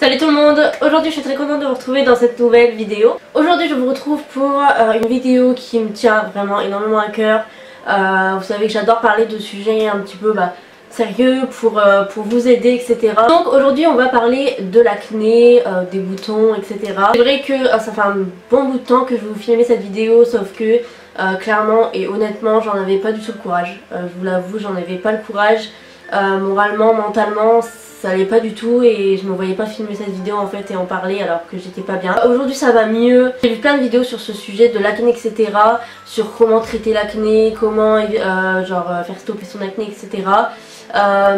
Salut tout le monde, aujourd'hui je suis très contente de vous retrouver dans cette nouvelle vidéo. Aujourd'hui je vous retrouve pour une vidéo qui me tient vraiment énormément à cœur. Vous savez que j'adore parler de sujets un petit peu sérieux pour vous aider, etc. Donc aujourd'hui on va parler de l'acné, des boutons, etc. C'est vrai que ça fait un bon bout de temps que je vais vous filmer cette vidéo, sauf que clairement et honnêtement j'en avais pas du tout le courage. Je vous l'avoue, j'en avais pas le courage. Moralement, mentalement, ça allait pas du tout et je me voyais pas filmer cette vidéo en fait et en parler alors que j'étais pas bien. Aujourd'hui ça va mieux. J'ai vu plein de vidéos sur ce sujet de l'acné, etc. Sur comment traiter l'acné, comment faire stopper son acné, etc.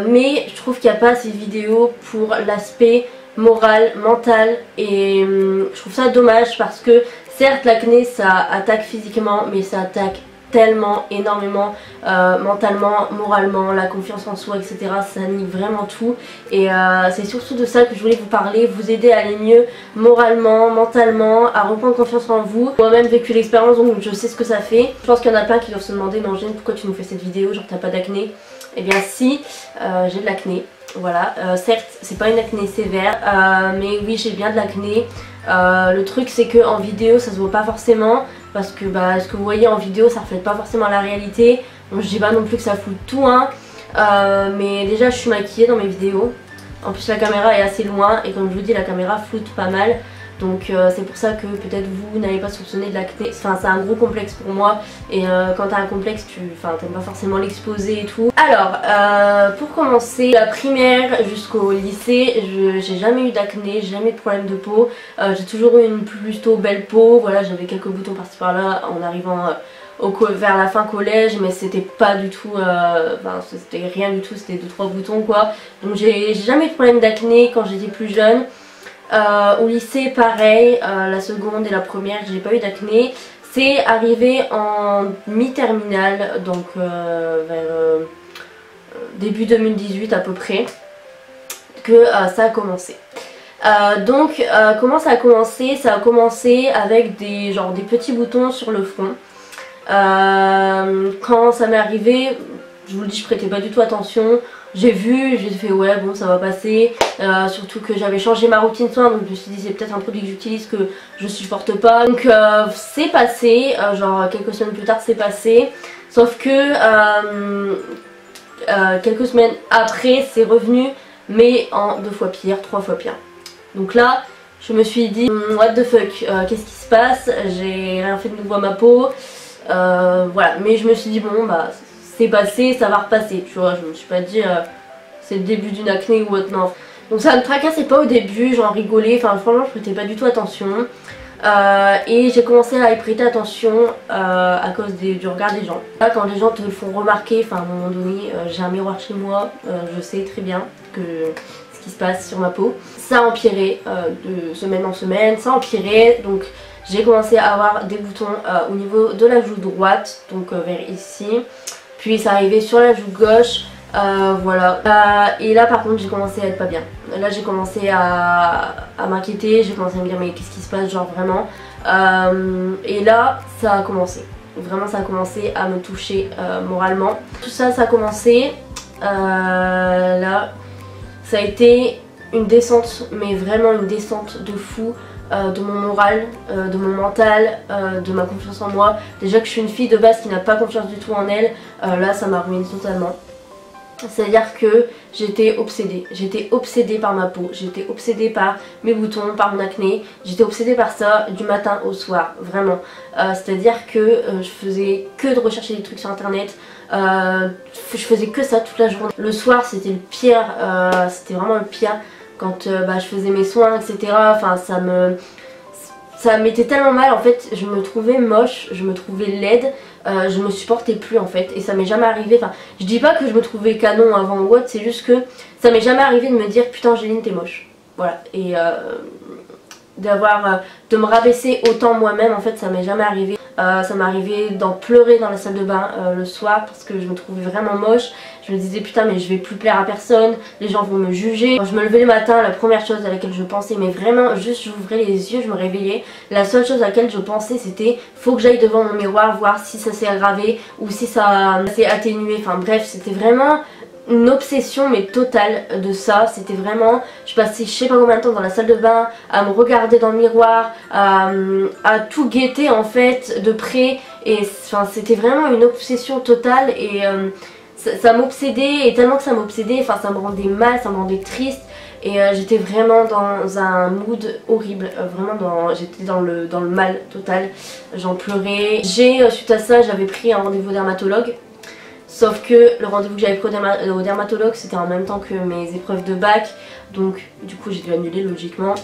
Mais je trouve qu'il n'y a pas assez de vidéos pour l'aspect moral, mental et je trouve ça dommage parce que certes l'acné ça attaque physiquement mais ça attaque tellement, énormément, mentalement, moralement, la confiance en soi, etc. Ça nie vraiment tout et c'est surtout de ça que je voulais vous parler, vous aider à aller mieux moralement, mentalement, à reprendre confiance en vous. Moi-même vécu l'expérience donc je sais ce que ça fait. Je pense qu'il y en a plein qui doivent se demander mais Angèle pourquoi tu nous fais cette vidéo, genre t'as pas d'acné? Eh bien si, j'ai de l'acné. Voilà, certes c'est pas une acné sévère mais oui j'ai bien de l'acné. Le truc c'est que en vidéo ça se voit pas forcément parce que ce que vous voyez en vidéo ça reflète pas forcément la réalité. Donc je dis pas non plus que ça fout tout hein. Mais déjà je suis maquillée dans mes vidéos. En plus la caméra est assez loin et comme je vous dis la caméra floute pas mal. Donc c'est pour ça que peut-être vous n'avez pas soupçonné de l'acné. Enfin c'est un gros complexe pour moi. Et quand t'as un complexe t'aimes pas forcément l'exposer et tout. Alors pour commencer, la primaire jusqu'au lycée j'ai jamais eu d'acné, j'ai jamais eu de problème de peau. J'ai toujours eu une plutôt belle peau. Voilà, j'avais quelques boutons par-ci par-là en arrivant vers la fin collège, mais c'était pas du tout, c'était rien du tout, c'était 2-3 boutons quoi. Donc j'ai jamais eu de problème d'acné quand j'étais plus jeune. Au lycée pareil, la seconde et la première j'ai pas eu d'acné. C'est arrivé en mi-terminale, donc vers début 2018 à peu près, que ça a commencé. Comment ça a commencé? Ça a commencé avec des petits boutons sur le front. Quand ça m'est arrivé, je vous le dis, je prêtais pas du tout attention. J'ai vu, j'ai fait ouais bon ça va passer, surtout que j'avais changé ma routine de soins donc je me suis dit c'est peut-être un produit que j'utilise que je supporte pas. Donc c'est passé, quelques semaines plus tard c'est passé, sauf que quelques semaines après c'est revenu mais en 2 fois pire, 3 fois pire. Donc là je me suis dit what the fuck, qu'est-ce qui se passe, j'ai rien fait de nouveau à ma peau, voilà, mais je me suis dit bon c'est passé, ça va repasser, tu vois, je me suis pas dit c'est le début d'une acné ou autre, non. Donc ça me tracassait pas au début, j'en rigolais, enfin franchement je prêtais pas du tout attention. Et j'ai commencé à y prêter attention à cause du regard des gens. Là quand les gens te le font remarquer, à un moment donné, j'ai un miroir chez moi, je sais très bien ce qui se passe sur ma peau. Ça a empiré de semaine en semaine, ça a empiré, donc j'ai commencé à avoir des boutons au niveau de la joue droite, donc vers ici. Puis ça arrivait sur la joue gauche, voilà. Et là par contre j'ai commencé à être pas bien. Là j'ai commencé à m'inquiéter, j'ai commencé à me dire mais qu'est-ce qui se passe, genre vraiment. Et là ça a commencé. Vraiment ça a commencé à me toucher moralement. Tout ça, ça a commencé, là, ça a été une descente, mais vraiment une descente de fou. De mon moral, de mon mental, de ma confiance en moi. Déjà que je suis une fille de base qui n'a pas confiance du tout en elle, là ça m'a ruiné totalement. C'est-à-dire que j'étais obsédée par ma peau, j'étais obsédée par mes boutons, par mon acné, j'étais obsédée par ça du matin au soir, vraiment. C'est-à-dire que je faisais que de rechercher des trucs sur internet, je faisais que ça toute la journée. Le soir c'était le pire, c'était vraiment le pire. Quand je faisais mes soins, etc. Enfin, ça m'était tellement mal en fait. Je me trouvais moche, je me trouvais laide, je me supportais plus en fait. Et ça m'est jamais arrivé. Enfin, je dis pas que je me trouvais canon avant ou autre, c'est juste que ça m'est jamais arrivé de me dire putain, Angéline, t'es moche. Voilà. Et de me rabaisser autant moi-même, en fait, ça m'est jamais arrivé. Ça m'est arrivé d'en pleurer dans la salle de bain le soir parce que je me trouvais vraiment moche. Je me disais putain mais je vais plus plaire à personne, les gens vont me juger. Quand je me levais le matin, la première chose à laquelle je pensais, mais vraiment juste j'ouvrais les yeux, je me réveillais, la seule chose à laquelle je pensais c'était faut que j'aille devant mon miroir voir si ça s'est aggravé ou si ça s'est atténué. Enfin bref, c'était vraiment une obsession mais totale de ça. C'était vraiment, je passais je sais pas combien de temps dans la salle de bain à me regarder dans le miroir, à tout guetter en fait de près, et enfin c'était vraiment une obsession totale, et ça m'obsédait, et tellement que ça m'obsédait, enfin ça me rendait mal, ça me rendait triste, et j'étais vraiment dans un mood horrible, j'étais dans le mal total, j'en pleurais. Suite à ça j'avais pris un rendez-vous dermatologue. Sauf que le rendez-vous que j'avais pris au dermatologue c'était en même temps que mes épreuves de bac, donc du coup j'ai dû annuler logiquement.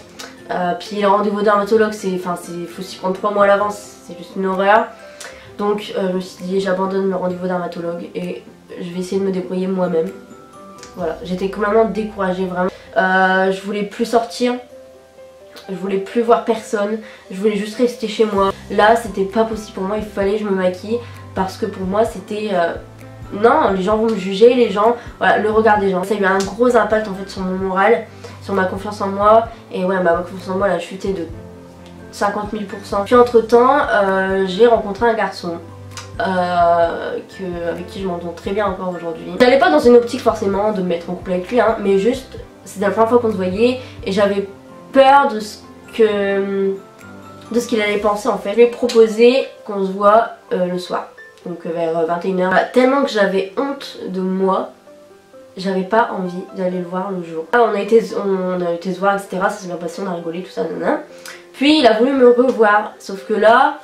Puis le rendez-vous dermatologue faut s'y prendre 3 mois à l'avance, c'est juste une horreur. Donc je me suis dit j'abandonne le rendez-vous dermatologue et je vais essayer de me débrouiller moi-même. Voilà, j'étais complètement découragée vraiment. Je voulais plus sortir, je voulais plus voir personne, je voulais juste rester chez moi. Là c'était pas possible pour moi, il fallait que je me maquille parce que pour moi c'était... non, les gens vont me juger, les gens, voilà, le regard des gens. Ça a eu un gros impact en fait sur mon moral, sur ma confiance en moi. Et ouais, ma confiance en moi elle a chuté de 50 000 %. Puis entre temps, j'ai rencontré un garçon avec qui je m'entends très bien encore aujourd'hui. J'allais pas dans une optique forcément de me mettre en couple avec lui, hein, mais juste, c'était la première fois qu'on se voyait et j'avais peur de ce qu'il allait penser en fait. Je lui ai proposé qu'on se voit le soir. Donc vers 21h. Tellement que j'avais honte de moi, j'avais pas envie d'aller le voir le jour. On a été se voir, etc. Ça s'est bien passé, on a rigolé, tout ça, nanana. Puis il a voulu me revoir, sauf que là,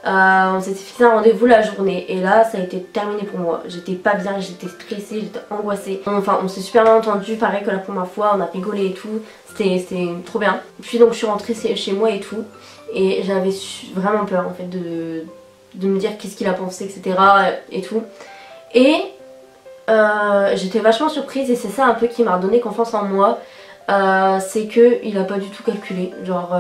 on s'était fixé un rendez-vous la journée. Et là, ça a été terminé pour moi. J'étais pas bien, j'étais stressée, j'étais angoissée. Enfin, on s'est super bien entendu, pareil que la première fois, on a rigolé et tout. C'était trop bien. Puis donc je suis rentrée chez moi et tout. Et j'avais vraiment peur en fait de me dire qu'est-ce qu'il a pensé, etc. et tout. Et j'étais vachement surprise, et c'est ça un peu qui m'a redonné confiance en moi. C'est que il a pas du tout calculé. Genre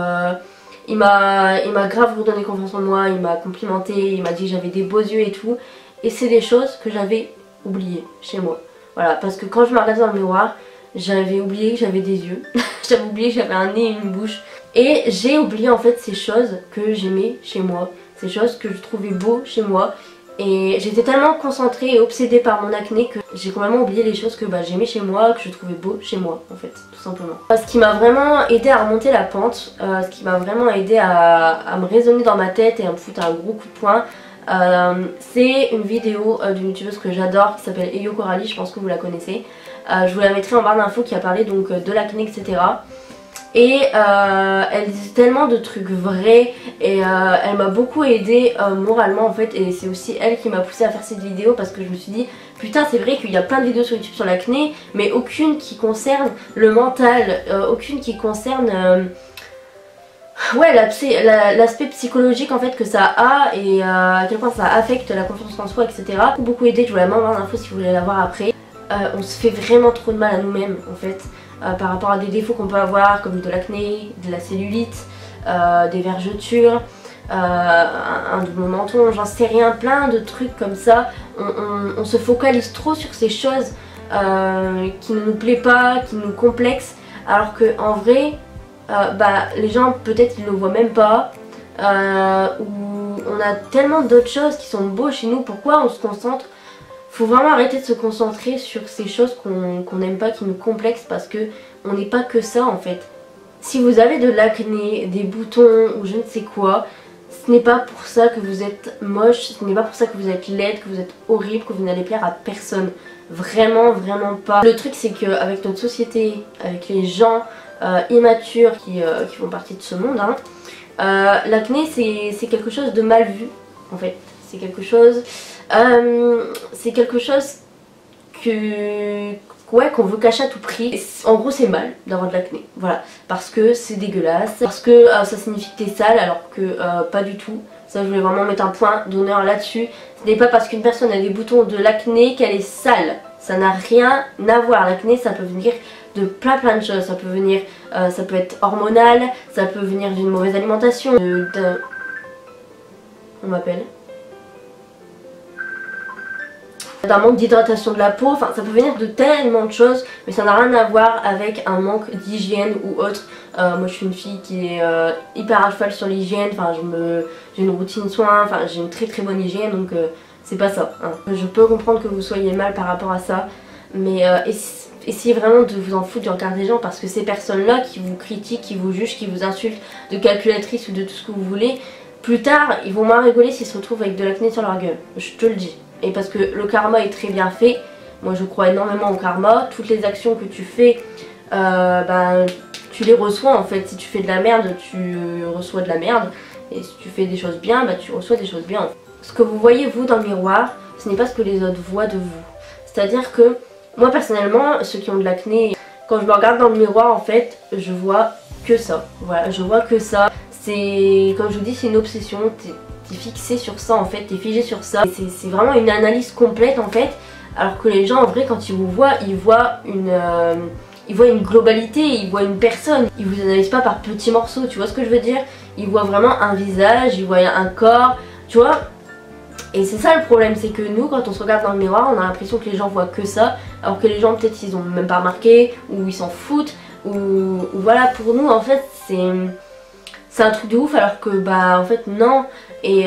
il m'a grave redonné confiance en moi, il m'a complimenté, il m'a dit que j'avais des beaux yeux et tout. Et c'est des choses que j'avais oubliées chez moi. Voilà, parce que quand je me regardais dans le miroir, j'avais oublié que j'avais des yeux. J'avais oublié que j'avais un nez et une bouche. Et j'ai oublié en fait ces choses que j'aimais chez moi, ces choses que je trouvais beaux chez moi. Et j'étais tellement concentrée et obsédée par mon acné que j'ai complètement oublié les choses que j'aimais chez moi, que je trouvais beau chez moi en fait, tout simplement. Ce qui m'a vraiment aidé à remonter la pente, ce qui m'a vraiment aidé à me raisonner dans ma tête et à me foutre un gros coup de poing, c'est une vidéo d'une youtubeuse que j'adore qui s'appelle Eyo Coralie, je pense que vous la connaissez. Je vous la mettrai en barre d'infos, qui a parlé donc de l'acné, etc. Et elle disait tellement de trucs vrais, et elle m'a beaucoup aidée moralement en fait, et c'est aussi elle qui m'a poussée à faire cette vidéo, parce que je me suis dit putain, c'est vrai qu'il y a plein de vidéos sur YouTube sur l'acné, mais aucune qui concerne le mental, aucune qui concerne ouais, l'aspect psychologique en fait que ça a, et à quel point ça affecte la confiance en soi, etc. Beaucoup aidé, je vous la mets en barre d'infos si vous voulez la voir après. On se fait vraiment trop de mal à nous-mêmes en fait. Par rapport à des défauts qu'on peut avoir comme de l'acné, de la cellulite, des vergetures, un double menton, j'en sais rien, plein de trucs comme ça. On se focalise trop sur ces choses qui ne nous plaisent pas, qui nous complexent, alors que en vrai, les gens peut-être ils ne le voient même pas, ou on a tellement d'autres choses qui sont beaux chez nous. Pourquoi on se concentre? Faut vraiment arrêter de se concentrer sur ces choses qu'on n'aime pas, qui nous complexent, parce que on n'est pas que ça en fait. Si vous avez de l'acné, des boutons ou je ne sais quoi, ce n'est pas pour ça que vous êtes moche, ce n'est pas pour ça que vous êtes laide, que vous êtes horrible, que vous n'allez plaire à personne. Vraiment, vraiment pas. Le truc c'est qu'avec notre société, avec les gens immatures qui font partie de ce monde, hein, l'acné c'est quelque chose de mal vu en fait. C'est quelque chose qu'on veut cacher à tout prix. En gros c'est mal d'avoir de l'acné, voilà, parce que c'est dégueulasse, parce que ça signifie que t'es sale, alors que pas du tout. Ça je voulais vraiment mettre un point d'honneur là-dessus. Ce n'est pas parce qu'une personne a des boutons de l'acné qu'elle est sale, ça n'a rien à voir. L'acné ça peut venir de plein de choses, ça peut venir, ça peut être hormonal, ça peut venir d'une mauvaise alimentation, on m'appelle, d'un manque d'hydratation de la peau, enfin ça peut venir de tellement de choses, mais ça n'a rien à voir avec un manque d'hygiène ou autre. Moi je suis une fille qui est hyper à cheval sur l'hygiène, enfin j'ai une routine soin, enfin j'ai une très bonne hygiène, donc c'est pas ça, hein. Je peux comprendre que vous soyez mal par rapport à ça, mais essayez vraiment de vous en foutre du regard des gens, parce que ces personnes-là qui vous critiquent, qui vous jugent, qui vous insultent de calculatrice ou de tout ce que vous voulez, plus tard ils vont moins rigoler s'ils se retrouvent avec de l'acné sur leur gueule, je te le dis. Et parce que le karma est très bien fait, moi je crois énormément au karma, toutes les actions que tu fais, tu les reçois en fait. Si tu fais de la merde, tu reçois de la merde, et si tu fais des choses bien, tu reçois des choses bien. Ce que vous voyez vous dans le miroir, ce n'est pas ce que les autres voient de vous. C'est-à-dire que moi personnellement, ceux qui ont de l'acné, quand je me regarde dans le miroir en fait, je vois que ça. Voilà, je vois que ça. C'est, comme je vous dis, c'est une obsession, t'es fixé sur ça en fait, t'es figé sur ça. C'est vraiment une analyse complète en fait, alors que les gens en vrai quand ils vous voient, ils voient une globalité, ils voient une personne. Ils vous analysent pas par petits morceaux, tu vois ce que je veux dire? Ils voient vraiment un visage, ils voient un corps, tu vois? Et c'est ça le problème, c'est que nous quand on se regarde dans le miroir, on a l'impression que les gens voient que ça, alors que les gens peut-être ils ont même pas remarqué, ou ils s'en foutent, ou voilà, pour nous en fait c'est un truc de ouf, alors que en fait non. Et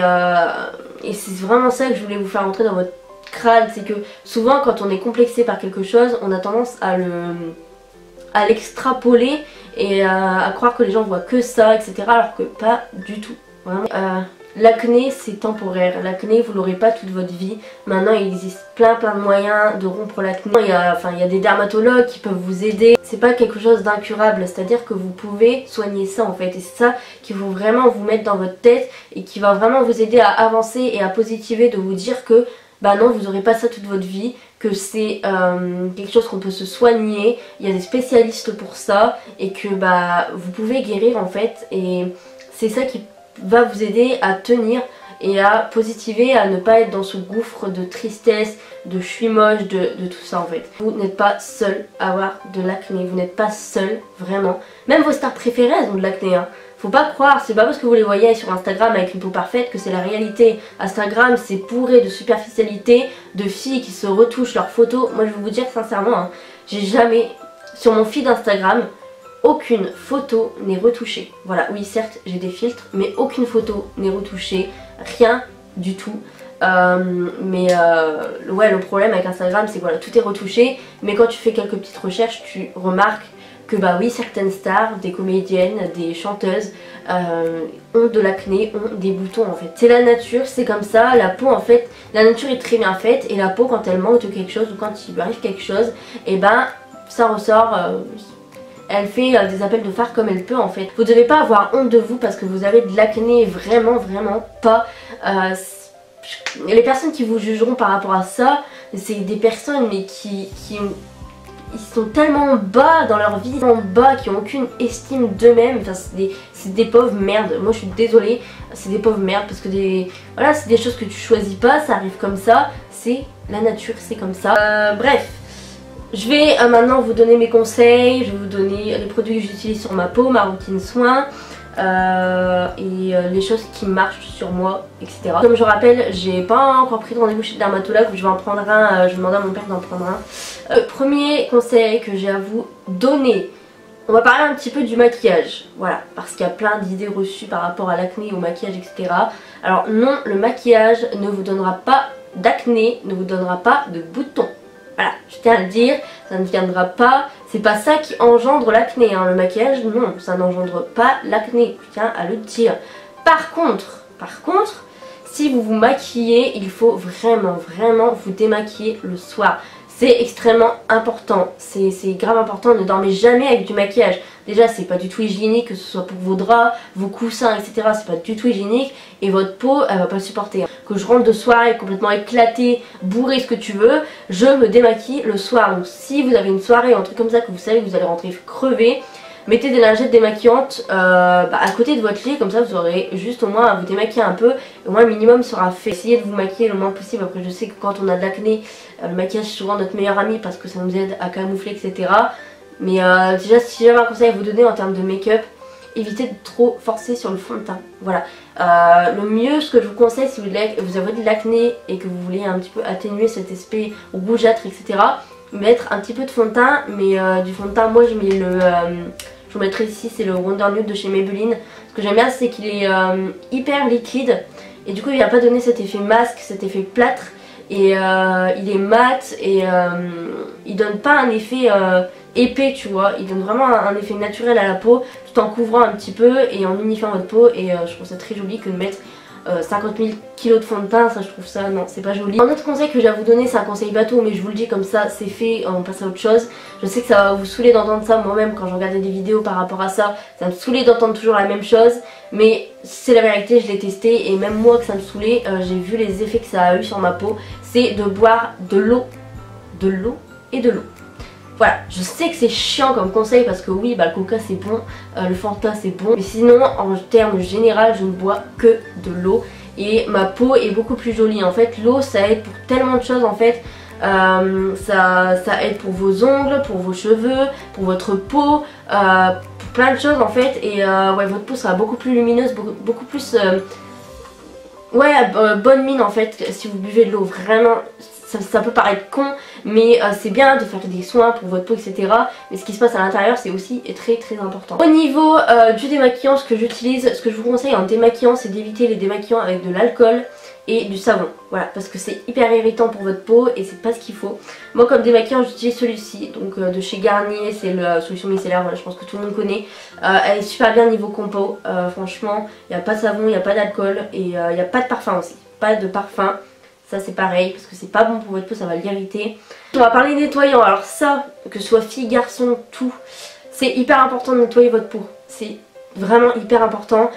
c'est vraiment ça que je voulais vous faire entrer dans votre crâne, c'est que souvent quand on est complexé par quelque chose, on a tendance à l'extrapoler et à croire que les gens voient que ça, etc. Alors que pas du tout. Vraiment. L'acné c'est temporaire, l'acné vous l'aurez pas toute votre vie. Maintenant il existe plein de moyens de rompre l'acné. Il y a des dermatologues qui peuvent vous aider. C'est pas quelque chose d'incurable, c'est à dire que vous pouvez soigner ça en fait. Et c'est ça qui va vraiment vous mettre dans votre tête et qui va vraiment vous aider à avancer et à positiver, de vous dire que non, vous n'aurez pas ça toute votre vie, que c'est quelque chose qu'on peut se soigner, il y a des spécialistes pour ça et que vous pouvez guérir en fait. Et c'est ça qui va vous aider à tenir et à positiver, à ne pas être dans ce gouffre de tristesse, de je suis moche, de tout ça en fait. Vous n'êtes pas seul à avoir de l'acné, vous n'êtes pas seul vraiment. Même vos stars préférées elles ont de l'acné hein. Faut pas croire, c'est pas parce que vous les voyez sur Instagram avec une peau parfaite que c'est la réalité. Instagram c'est bourré de superficialité, de filles qui se retouchent leurs photos. Moi je vais vous dire sincèrement, hein, j'ai jamais, sur mon feed Instagram, aucune photo n'est retouchée. Voilà, oui certes j'ai des filtres, mais aucune photo n'est retouchée, rien du tout. Ouais, le problème avec Instagram c'est que voilà, tout est retouché, mais quand tu fais quelques petites recherches, tu remarques que oui, certaines stars, des comédiennes, des chanteuses ont de l'acné, ont des boutons en fait. C'est la nature, c'est comme ça, la peau en fait, la nature est très bien faite et la peau quand elle manque de quelque chose ou quand il lui arrive quelque chose, et ça ressort, elle fait des appels de phare comme elle peut en fait. Vous devez pas avoir honte de vous parce que vous avez de l'acné, vraiment pas. Les personnes qui vous jugeront par rapport à ça, c'est des personnes mais ils sont tellement bas dans leur vie, tellement bas, qui n'ont aucune estime d'eux-mêmes. Enfin, c'est des pauvres merdes. Moi je suis désolée, c'est des pauvres merdes parce que voilà, c'est des choses que tu choisis pas, ça arrive comme ça, c'est la nature, c'est comme ça. Bref, je vais maintenant vous donner mes conseils, je vais vous donner les produits que j'utilise sur ma peau, ma routine soin. Les choses qui marchent sur moi, etc. Comme je rappelle, j'ai pas encore pris de rendez-vous chez le dermatologue, je vais en prendre un, je vais demander à mon père d'en prendre un. Premier conseil que j'ai à vous donner, on va parler un petit peu du maquillage, voilà, parce qu'il y a plein d'idées reçues par rapport à l'acné, au maquillage, etc. Alors non, le maquillage ne vous donnera pas d'acné, ne vous donnera pas de boutons. Voilà, je tiens à le dire, ça ne viendra pas, c'est pas ça qui engendre l'acné, hein. Le maquillage, non, ça n'engendre pas l'acné, je tiens à le dire. Par contre, si vous vous maquillez, il faut vraiment vous démaquiller le soir. C'est extrêmement important, c'est grave important, ne dormez jamais avec du maquillage. Déjà c'est pas du tout hygiénique, que ce soit pour vos draps, vos coussins, etc. C'est pas du tout hygiénique et votre peau elle va pas le supporter. Que je rentre de soirée complètement éclatée, bourrée, ce que tu veux, je me démaquille le soir. Donc si vous avez une soirée ou un truc comme ça que vous savez que vous allez rentrer crevé, mettez des lingettes démaquillantes à côté de votre lit, comme ça vous aurez juste au moins à vous démaquiller un peu, et au moins le minimum sera fait. Essayez de vous maquiller le moins possible. Après je sais que quand on a de l'acné, le maquillage est souvent notre meilleur ami parce que ça nous aide à camoufler, etc. Mais déjà si j'avais un conseil à vous donner en termes de make-up, évitez de trop forcer sur le fond de teint. Voilà. Le mieux, ce que je vous conseille si vous avez de l'acné et que vous voulez un petit peu atténuer cet aspect rougeâtre, etc., mettre un petit peu de fond de teint, mais du fond de teint, moi je mets je vous mettrai ici, c'est le Wonder Nude de chez Maybelline. Ce que j'aime bien c'est qu'il est hyper liquide et du coup il va pas donner cet effet masque, cet effet plâtre, et il est mat et il donne pas un effet épais, tu vois, il donne vraiment un effet naturel à la peau tout en couvrant un petit peu et en unifiant votre peau, et je trouve ça très joli que de mettre 50 000 kilos de fond de teint. Ça, je trouve ça, non, c'est pas joli. Un autre conseil que je vais vous donner, c'est un conseil bateau, mais je vous le dis comme ça, c'est fait, on passe à autre chose. Je sais que ça va vous saouler d'entendre ça, moi-même quand je regardais des vidéos par rapport à ça, ça me saoulait d'entendre toujours la même chose, mais c'est la vérité, je l'ai testé et même moi que ça me saoulait, j'ai vu les effets que ça a eu sur ma peau. C'est de boire de l'eau et de l'eau. Voilà, je sais que c'est chiant comme conseil parce que oui, bah, le coca c'est bon, le Fanta c'est bon, mais sinon en termes général je ne bois que de l'eau et ma peau est beaucoup plus jolie. En fait l'eau ça aide pour tellement de choses en fait, ça aide pour vos ongles, pour vos cheveux, pour votre peau, pour plein de choses en fait, et ouais, votre peau sera beaucoup plus lumineuse, beaucoup plus bonne mine en fait si vous buvez de l'eau. Vraiment, ça peut paraître con, mais c'est bien de faire des soins pour votre peau, etc. Mais ce qui se passe à l'intérieur, c'est aussi très très important. Au niveau du démaquillant, ce que j'utilise, ce que je vous conseille en démaquillant, c'est d'éviter les démaquillants avec de l'alcool et du savon. Voilà, parce que c'est hyper irritant pour votre peau et c'est pas ce qu'il faut. Moi comme démaquillant, j'utilise celui-ci, donc de chez Garnier, c'est la solution micellaire, voilà, je pense que tout le monde connaît. Elle est super bien niveau compo, franchement, il n'y a pas de savon, il n'y a pas d'alcool et il n'y a pas de parfum aussi. Pas de parfum. Ça c'est pareil parce que c'est pas bon pour votre peau, ça va l'irriter. On va parler nettoyant. Alors ça, que ce soit fille, garçon, tout, c'est hyper important de nettoyer votre peau. C'est vraiment hyper important.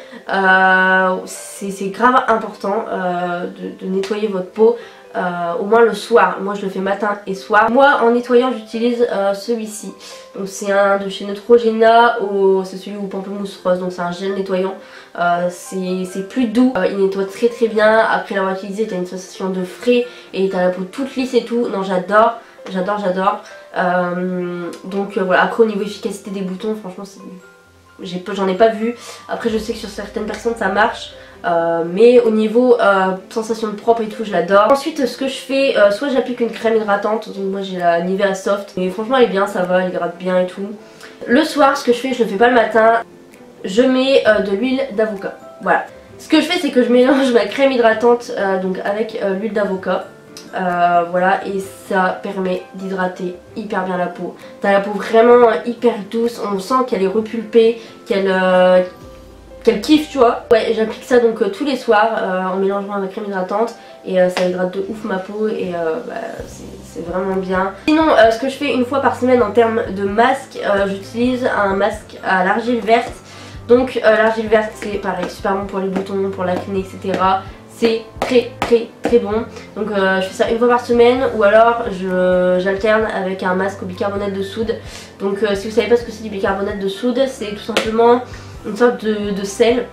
C'est grave important de nettoyer votre peau. Au moins le soir. Moi je le fais matin et soir. Moi en nettoyant j'utilise celui-ci. Donc c'est un de chez Neutrogena, c'est celui au pamplemousse rose. Donc c'est un gel nettoyant. C'est plus doux, il nettoie très très bien. Après l'avoir utilisé, t'as une sensation de frais et t'as la peau toute lisse et tout. Non, j'adore, j'adore, j'adore. Donc voilà, après au niveau efficacité des boutons, franchement j'en ai pas vu. Après je sais que sur certaines personnes ça marche. Mais au niveau sensation de propre et tout, je l'adore. Ensuite ce que je fais, soit j'applique une crème hydratante, donc moi j'ai la Nivea Soft, mais franchement elle est bien, ça va, elle hydrate bien et tout. Le soir ce que je fais, je le fais pas le matin, je mets de l'huile d'avocat. Voilà. Ce que je fais c'est que je mélange ma crème hydratante donc avec l'huile d'avocat. Voilà, et ça permet d'hydrater hyper bien la peau. T'as la peau vraiment hyper douce, on sent qu'elle est repulpée, qu'elle kiffe, tu vois. Ouais, j'applique ça donc tous les soirs en mélangeant ma crème hydratante et ça hydrate de ouf ma peau et c'est vraiment bien. Sinon ce que je fais une fois par semaine en termes de masque, j'utilise un masque à l'argile verte. Donc l'argile verte c'est pareil, super bon pour les boutons, pour l'acné, etc. C'est très très très bon. Donc je fais ça une fois par semaine ou alors j'alterne avec un masque au bicarbonate de soude. Donc si vous savez pas ce que c'est du bicarbonate de soude, c'est tout simplement une sorte de sel,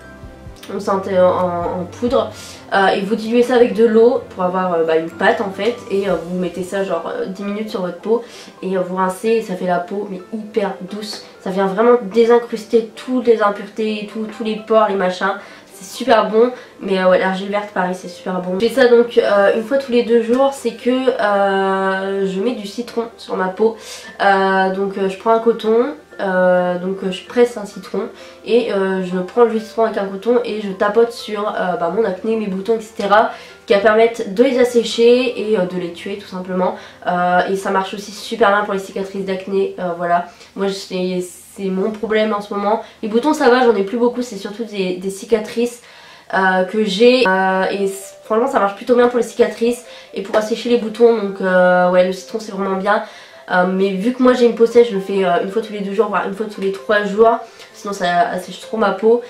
on sent en poudre, et vous diluez ça avec de l'eau pour avoir une pâte en fait, et vous mettez ça genre 10 minutes sur votre peau et vous rincez et ça fait la peau mais hyper douce. Ça vient vraiment désincruster toutes les impuretés, tous les pores, les machins. C'est super bon, mais ouais, l'argile verte pareil c'est super bon. Je fais ça donc une fois tous les 2 jours, c'est que je mets du citron sur ma peau. Donc je prends un coton, donc je presse un citron et je prends le jus de citron avec un coton et je tapote sur mon acné, mes boutons, etc. qui va permettre de les assécher et de les tuer tout simplement. Et ça marche aussi super bien pour les cicatrices d'acné, voilà. Moi c'est mon problème en ce moment. Les boutons ça va, j'en ai plus beaucoup, c'est surtout des cicatrices que j'ai et franchement ça marche plutôt bien pour les cicatrices et pour assécher les boutons. Donc ouais, le citron c'est vraiment bien. Mais vu que moi j'ai une peau sèche, je le fais une fois tous les 2 jours, voire une fois tous les 3 jours. Sinon ça assèche trop ma peau.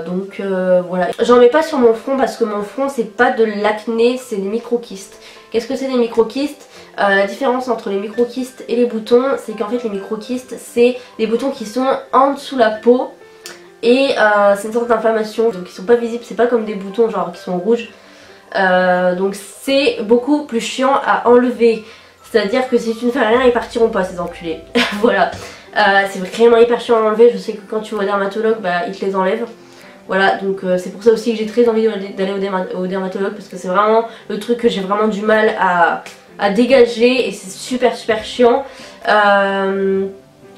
Donc voilà. J'en mets pas sur mon front parce que mon front c'est pas de l'acné, c'est des microkystes. Qu'est-ce que c'est des microkystes? La différence entre les microkystes et les boutons, c'est qu'en fait les microkystes c'est des boutons qui sont en dessous la peau. Et c'est une sorte d'inflammation, donc ils sont pas visibles, c'est pas comme des boutons genre qui sont rouges. Donc c'est beaucoup plus chiant à enlever. C'est-à-dire que si tu ne fais rien, ils partiront pas ces enculés. Voilà. C'est vraiment hyper chiant à enlever. Je sais que quand tu vas au dermatologue, ils te les enlèvent. Voilà, donc c'est pour ça aussi que j'ai très envie d'aller au dermatologue. Parce que c'est vraiment le truc que j'ai vraiment du mal à dégager. Et c'est super super chiant.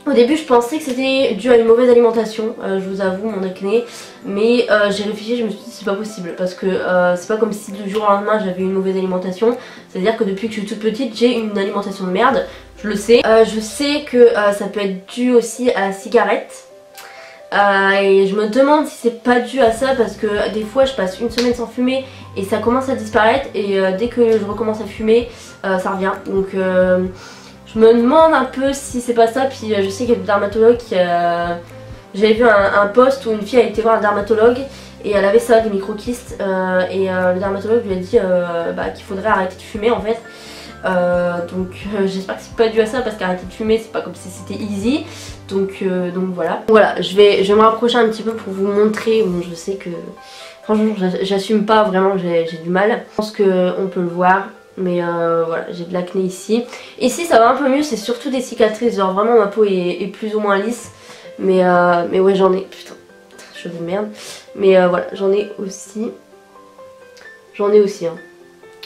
Au début je pensais que c'était dû à une mauvaise alimentation, je vous avoue, mon acné, mais j'ai réfléchi, je me suis dit c'est pas possible parce que c'est pas comme si du jour au lendemain j'avais une mauvaise alimentation, c'est à dire que depuis que je suis toute petite j'ai une alimentation de merde, je le sais. Je sais que ça peut être dû aussi à la cigarette. Et je me demande si c'est pas dû à ça parce que des fois je passe une semaine sans fumer et ça commence à disparaître et dès que je recommence à fumer ça revient, donc je me demande un peu si c'est pas ça. Puis je sais qu'il y a des dermatologues qui j'avais vu un post où une fille a été voir un dermatologue et elle avait ça, des microkystes, et le dermatologue lui a dit qu'il faudrait arrêter de fumer en fait. Donc j'espère que c'est pas dû à ça parce qu'arrêter de fumer c'est pas comme si c'était easy, donc voilà. Voilà, je vais me rapprocher un petit peu pour vous montrer. Bon, je sais que franchement j'assume pas vraiment, j'ai du mal, je pense qu'on peut le voir, mais voilà, j'ai de l'acné ici. Ici ça va un peu mieux, c'est surtout des cicatrices, genre vraiment ma peau est plus ou moins lisse, mais ouais j'en ai, putain, cheveux de merde, mais voilà, j'en ai aussi hein.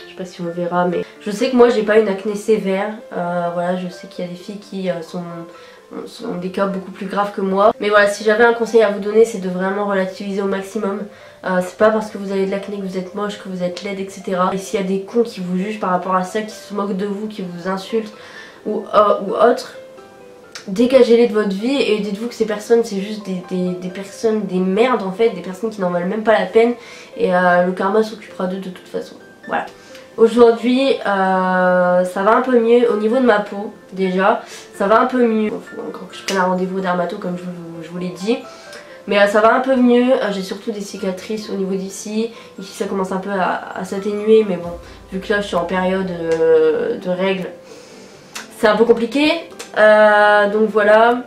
Je sais pas si on verra, mais je sais que moi j'ai pas une acné sévère, voilà, je sais qu'il y a des filles qui sont des cas beaucoup plus graves que moi. Mais voilà, si j'avais un conseil à vous donner, c'est de vraiment relativiser au maximum. C'est pas parce que vous avez de l'acné que vous êtes moche, que vous êtes laide, etc. Et s'il y a des cons qui vous jugent par rapport à ça, qui se moquent de vous, qui vous insultent ou autre, dégagez-les de votre vie et dites-vous que ces personnes c'est juste des personnes, des merdes en fait, des personnes qui n'en valent même pas la peine, et le karma s'occupera d'eux de toute façon. Voilà. Aujourd'hui ça va un peu mieux au niveau de ma peau, déjà ça va un peu mieux. Il faut encore que je prenne un rendez-vous au dermato comme je vous l'ai dit, mais ça va un peu mieux. J'ai surtout des cicatrices au niveau d'ici, ici ça commence un peu à s'atténuer, mais bon, vu que là je suis en période de règles, c'est un peu compliqué, donc voilà.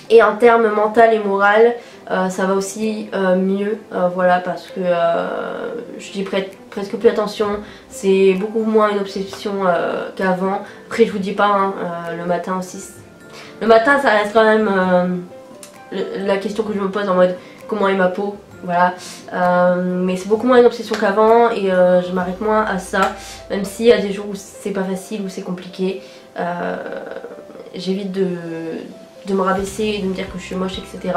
Et en termes mental et moral, ça va aussi mieux, voilà, parce que je dis presque plus attention, c'est beaucoup moins une obsession qu'avant. Après je vous dis pas, hein, le matin aussi, le matin ça reste quand même la question que je me pose en mode comment est ma peau, voilà, mais c'est beaucoup moins une obsession qu'avant et je m'arrête moins à ça, même s'il y a des jours où c'est pas facile, où c'est compliqué, j'évite de me rabaisser et de me dire que je suis moche, etc.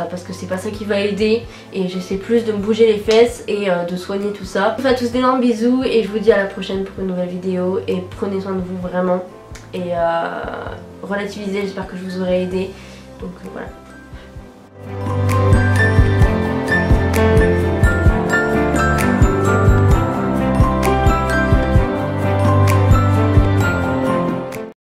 Parce que c'est pas ça qui va aider, et j'essaie plus de me bouger les fesses et de soigner tout ça. Je vous fais à tous d'énormes bisous et je vous dis à la prochaine pour une nouvelle vidéo, et prenez soin de vous vraiment, et relativisez, j'espère que je vous aurai aidé, donc voilà.